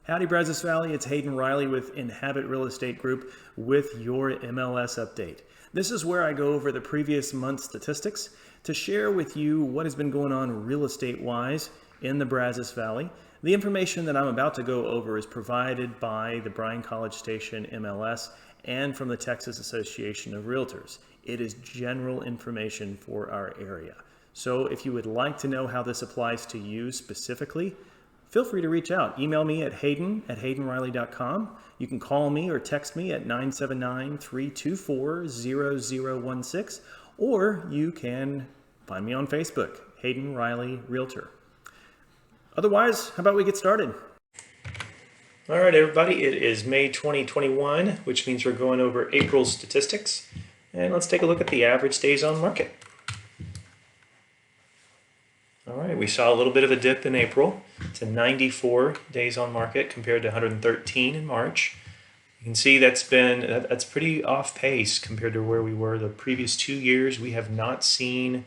Howdy Brazos Valley, it's Hayden Riley with Inhabit Real Estate Group with your MLS update. This is where I go over the previous month's statistics to share with you what has been going on real estate-wise in the Brazos Valley. The information that I'm about to go over is provided by the Bryan College Station MLS and from the Texas Association of Realtors. It is general information for our area. So if you would like to know how this applies to you specifically, feel free to reach out. Email me at hayden@haydenriley.com. You can call me or text me at 979-324-0016, or you can find me on Facebook, Hayden Riley Realtor. Otherwise, how about we get started? All right, everybody, it is May 2021, which means we're going over April's statistics. And let's take a look at the average days on market. All right, we saw a little bit of a dip in April to 94 days on market compared to 113 in March. You can see that's pretty off pace compared to where we were the previous 2 years. We have not seen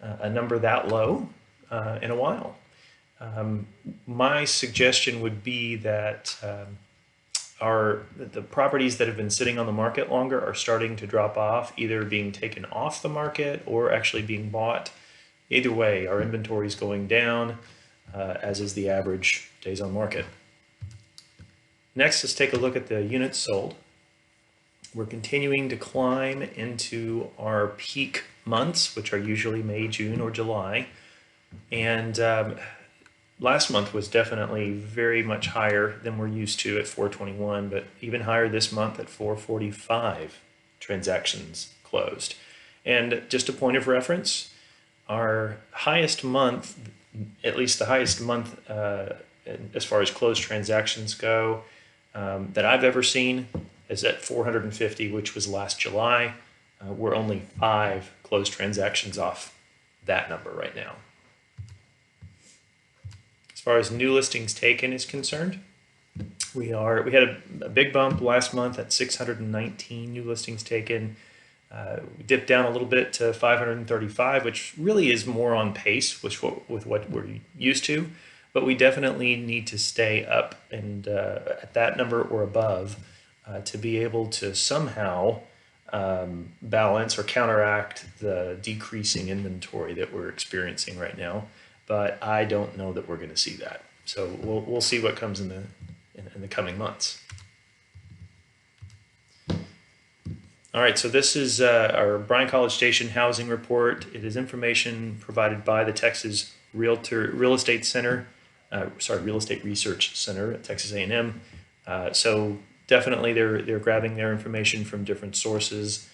a number that low in a while. My suggestion would be that the properties that have been sitting on the market longer are starting to drop off, either being taken off the market or actually being bought. Either way, our inventory is going down, as is the average days on market. Next, let's take a look at the units sold. We're continuing to climb into our peak months, which are usually May, June, or July. And last month was definitely very much higher than we're used to at 421, but even higher this month at 445 transactions closed. And just a point of reference, our highest month, at least the highest month as far as closed transactions go, that I've ever seen is at 450, which was last July. We're only 5 closed transactions off that number right now. As far as new listings taken is concerned, we had a big bump last month at 619 new listings taken. We dipped down a little bit to 535, which really is more on pace with what we're used to, but we definitely need to stay up and at that number or above to be able to somehow balance or counteract the decreasing inventory that we're experiencing right now. But I don't know that we're going to see that. So we'll see what comes in the coming months. All right, so this is our Bryan College Station housing report. It is information provided by the Texas Real Estate Research Center at Texas A&M. So definitely they're grabbing their information from different sources.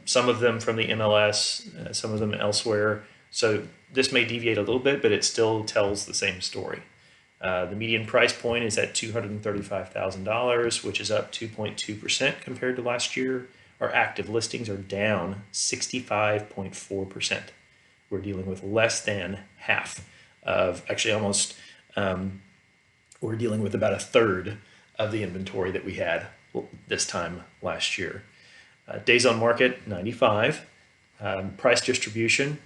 Some of them from the MLS, some of them elsewhere. So this may deviate a little bit, but it still tells the same story. The median price point is at $235,000, which is up 2.2% compared to last year. Our active listings are down 65.4%. We're dealing with less than half of, actually almost, we're dealing with about a third of the inventory that we had this time last year. Days on market, 95. Price distribution,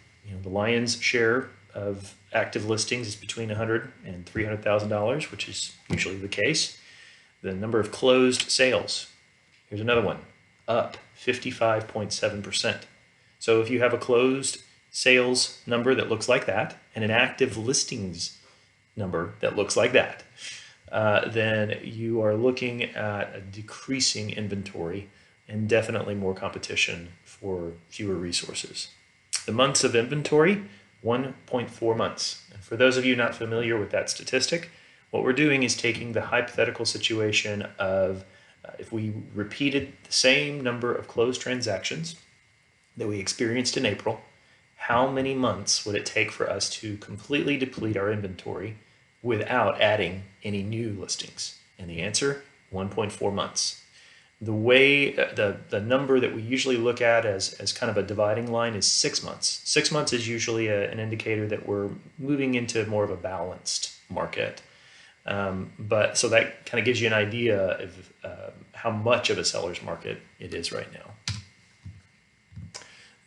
the lion's share of active listings is between $100,000 and $300,000, which is usually the case. The number of closed sales, here's another one, up 55.7%. So if you have a closed sales number that looks like that and an active listings number that looks like that, then you are looking at a decreasing inventory and definitely more competition for fewer resources. The months of inventory, 1.4 months. And for those of you not familiar with that statistic, what we're doing is taking the hypothetical situation of if we repeated the same number of closed transactions that we experienced in April, how many months would it take for us to completely deplete our inventory without adding any new listings? And the answer, 1.4 months. The way the number that we usually look at as kind of a dividing line is 6 months. 6 months is usually an indicator that we're moving into more of a balanced market. But so that kind of gives you an idea of how much of a seller's market it is right now.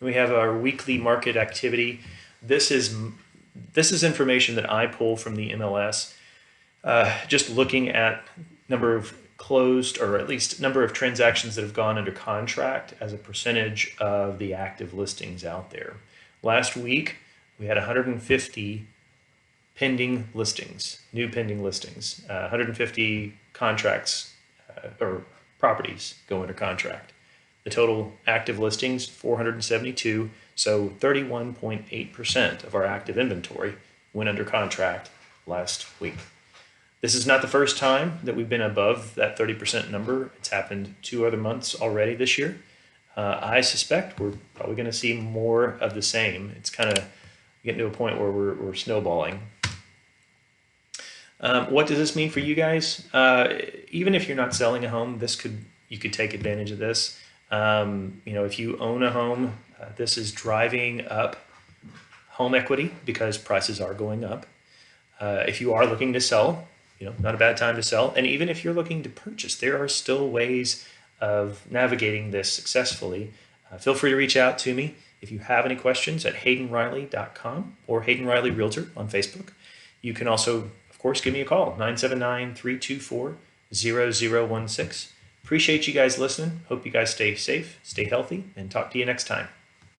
We have our weekly market activity. This is information that I pull from the MLS. Just looking at number of closed, or at least number of transactions that have gone under contract as a percentage of the active listings out there. Last week, we had 150 pending listings, new pending listings, 150 contracts or properties go under contract. The total active listings, 472, so 31.8% of our active inventory went under contract last week. This is not the first time that we've been above that 30% number. It's happened 2 other months already this year. I suspect we're probably going to see more of the same. It's kind of getting to a point where we're snowballing. What does this mean for you guys? Even if you're not selling a home, you could take advantage of this. If you own a home, this is driving up home equity because prices are going up. If you are looking to sell, not a bad time to sell. And even if you're looking to purchase, there are still ways of navigating this successfully. Feel free to reach out to me if you have any questions at haydenriley.com or Hayden Riley Realtor on Facebook. You can also, of course, give me a call, 979-324-0016. Appreciate you guys listening. Hope you guys stay safe, stay healthy, and talk to you next time.